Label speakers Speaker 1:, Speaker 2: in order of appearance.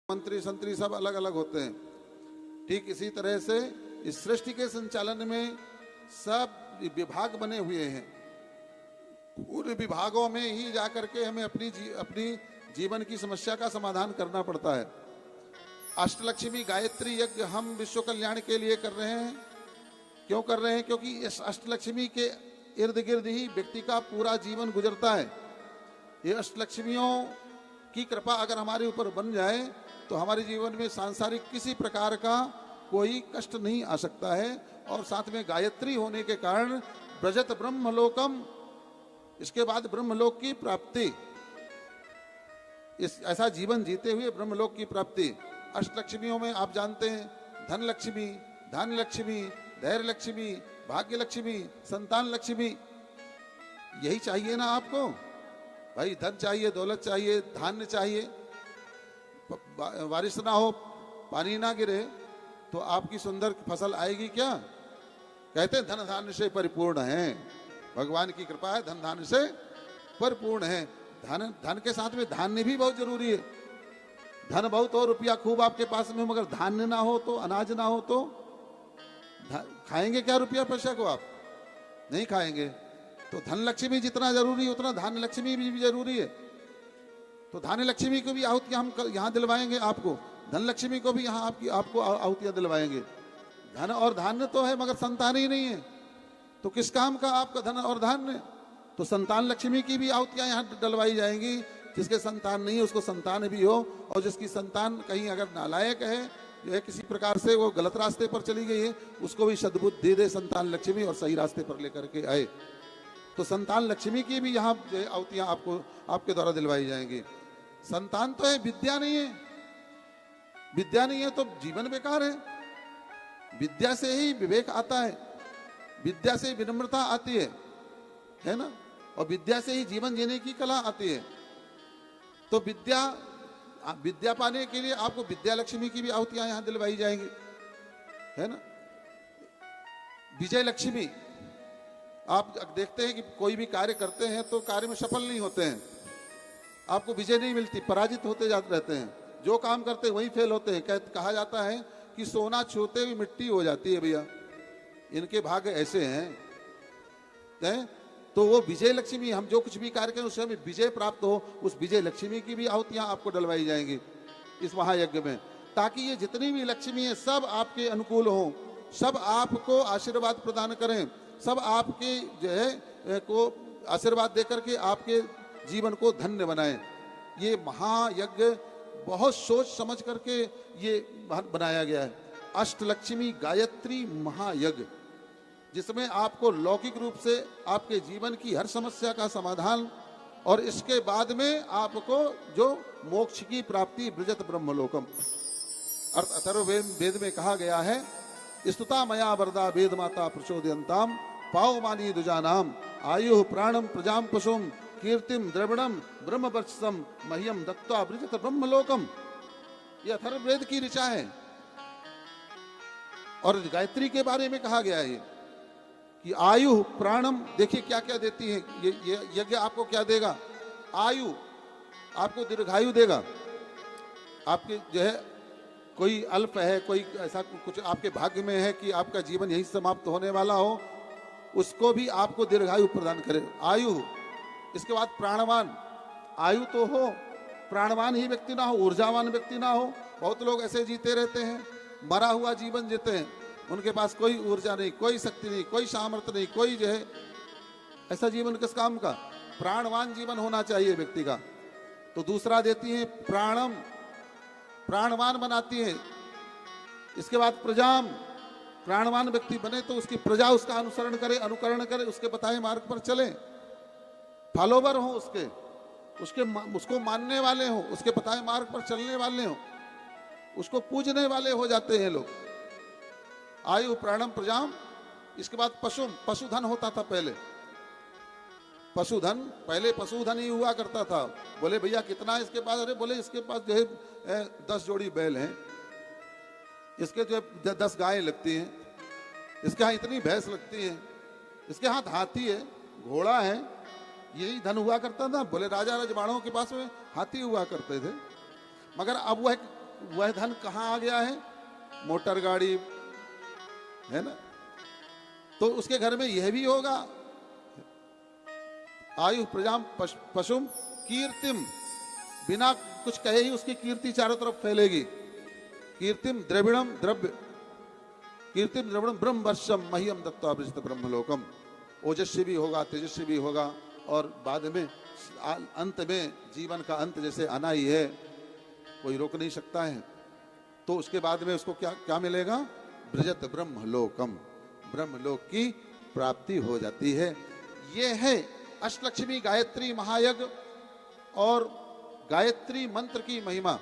Speaker 1: मंत्री संतरी सब अलग अलग होते हैं। ठीक इसी तरह से इस सृष्टि के संचालन में सब विभाग बने हुए हैं। पूरे विभागों में ही जाकर के हमें अपनी जीवन की समस्या का समाधान करना पड़ता है। अष्टलक्ष्मी गायत्री यज्ञ हम विश्व कल्याण के लिए कर रहे हैं। क्यों कर रहे हैं? क्योंकि इस अष्टलक्ष्मी के इर्द गिर्द ही व्यक्ति का पूरा जीवन गुजरता है। ये अष्टलक्ष्मियों की कृपा अगर हमारे ऊपर बन जाए तो हमारे जीवन में सांसारिक किसी प्रकार का कोई कष्ट नहीं आ सकता है। और साथ में गायत्री होने के कारण ब्रजत ब्रह्मलोकम, इसके बाद ब्रह्मलोक की प्राप्ति, इस ऐसा जीवन जीते हुए ब्रह्मलोक की प्राप्ति। अष्टलक्ष्मियों में आप जानते हैं धन लक्ष्मी, धन लक्ष्मी, धैर्य लक्ष्मी, भाग्य लक्ष्मी, संतान लक्ष्मी, यही चाहिए ना आपको भाई। धन चाहिए, दौलत चाहिए, धान्य चाहिए। बारिश ना हो, पानी ना गिरे तो आपकी सुंदर फसल आएगी क्या? कहते हैं धन धान्य से परिपूर्ण है, भगवान की कृपा है, धन धान्य से परिपूर्ण है। धन के साथ में धान्य भी बहुत जरूरी है। धन बहुत हो, रुपया खूब आपके पास में, मगर धान्य ना हो तो, अनाज ना हो तो खाएंगे क्या रुपया पैसा को? आप नहीं खाएंगे। तो धन लक्ष्मी जितना जरूरी उतना धान्य लक्ष्मी भी जरूरी है। तो धान्य लक्ष्मी को भी आहुतियां हम यहाँ दिलवाएंगे आपको, धन लक्ष्मी को भी यहाँ आपको आहुतियां दिलवाएंगे। धन और धान्य तो है मगर संतान ही नहीं है, तो किस काम का आपका धन और धान्य? तो संतान लक्ष्मी की भी आहुतियां यहाँ डलवाई जाएंगी। जिसके संतान नहीं है उसको संतान भी हो, और जिसकी संतान कहीं अगर नालायक है, जो है किसी प्रकार से वो गलत रास्ते पर चली गई है, उसको भी सद्बुद्धि दे संतान लक्ष्मी और सही रास्ते पर लेकर के आए। तो संतान लक्ष्मी की भी यहाँ जो है आहुतियां आपको आपके द्वारा दिलवाई जाएंगी। संतान तो है, विद्या नहीं है। विद्या नहीं है तो जीवन बेकार है। विद्या से ही विवेक आता है, विद्या से विनम्रता आती है ना, और विद्या से ही जीवन जीने की कला आती है। तो विद्या पाने के लिए आपको विद्या लक्ष्मी की भी आहुतियां यहां दिलवाई जाएंगी, है ना। विजय लक्ष्मी, आप देखते हैं कि कोई भी कार्य करते हैं तो कार्य में सफल नहीं होते हैं, आपको विजय नहीं मिलती, पराजित होते जाते रहते हैं। जो काम करते हैं वही फेल होते हैं। कहा जाता है कि सोना छूते हुए मिट्टी हो जाती है भैया, इनके भाग्य ऐसे हैं। तो वो विजय लक्ष्मी, हम जो कुछ भी कार्य करें उससे हमें विजय प्राप्त हो, उस विजय लक्ष्मी की भी आहुतियां आपको डलवाई जाएंगी इस महायज्ञ में, ताकि ये जितनी भी लक्ष्मी है सब आपके अनुकूल हो, सब आपको आशीर्वाद प्रदान करें, सब आपके जो है को आशीर्वाद देकर के आपके जीवन को धन्य बनाएं। ये महायज्ञ बहुत सोच समझ करके ये बनाया गया है। अष्टलक्ष्मी गायत्री महायज्ञ, जिसमें आपको लौकिक रूप से आपके जीवन की हर समस्या का समाधान, और इसके बाद में आपको जो मोक्ष की प्राप्ति, ब्रजत ब्रह्मलोकम। अथर्ववेद में कहा गया है, स्तुता मया वरदा वेद माता प्रचोदयंताम पावमानी दुजानाम आयु प्राणम प्रजाम पशुम कीर्तिम द्रविणम ब्रह्म वर्चसम मह्यम दत्ता ब्रजत ब्रह्मलोकम। ये अथर्ववेद की ऋचा है। और गायत्री के बारे में कहा गया है कि आयु प्राणम, देखिए क्या क्या देती है ये यज्ञ। आपको क्या देगा? आयु, आपको दीर्घायु देगा। आपके जो है कोई अल्प है, कोई ऐसा कुछ आपके भाग्य में है कि आपका जीवन यही समाप्त होने वाला हो, उसको भी आपको दीर्घायु प्रदान करे, आयु। इसके बाद प्राणवान, आयु तो हो, प्राणवान ही व्यक्ति ना हो, ऊर्जावान व्यक्ति ना हो। बहुत लोग ऐसे जीते रहते हैं, मरा हुआ जीवन जीते हैं, उनके पास कोई ऊर्जा नहीं, कोई शक्ति नहीं, कोई सामर्थ्य नहीं, कोई जो है ऐसा जीवन किस काम का? प्राणवान जीवन होना चाहिए व्यक्ति का। तो दूसरा देती है प्राणम, प्राणवान बनाती है। इसके बाद प्रजाम, प्राणवान व्यक्ति बने तो उसकी प्रजा उसका अनुसरण करे, अनुकरण करे, उसके बताए मार्ग पर चले, फॉलोवर हो उसको मानने वाले हो, उसके बताए मार्ग पर चलने वाले हो, उसको पूजने वाले हो जाते हैं लोग। आयु प्राणम प्रजाम। इसके बाद पशुधन होता था पहले। पहले पशुधन ही हुआ करता था। बोले भैया कितना इसके पास? अरे बोले इसके पास जो है 10 जोड़ी बैल हैं, इसके जो है 10 गायें लगती हैं, इसके यहाँ इतनी भैंस लगती है, इसके हाथ हाथी है, घोड़ा है, यही धन हुआ करता था। बोले राजा रजवाड़ों के पास में हाथी हुआ करते थे, मगर अब वह वह धन कहाँ आ गया है? मोटर गाड़ी है ना, तो उसके घर में यह भी होगा। आयु प्रजाम पशुम कीर्तिम, बिना कुछ कहे ही उसकी कीर्ति चारों तरफ फैलेगी। कीर्तिम द्रविणम द्रव्य, कीर्तिम द्रविणम ब्रह्म वर्षम मह्यम दत्ता ब्रजत ब्रह्मलोकम। ओजस्वी भी होगा, तेजस्वी भी होगा, और बाद में अंत में जीवन का अंत जैसे आना ही है, कोई रोक नहीं सकता है। तो उसके बाद में उसको क्या क्या मिलेगा? ब्रजत ब्रह्मलोकम, ब्रह्मलोक की प्राप्ति हो जाती है। ये है अष्टलक्ष्मी गायत्री महायज्ञ और गायत्री मंत्र की महिमा।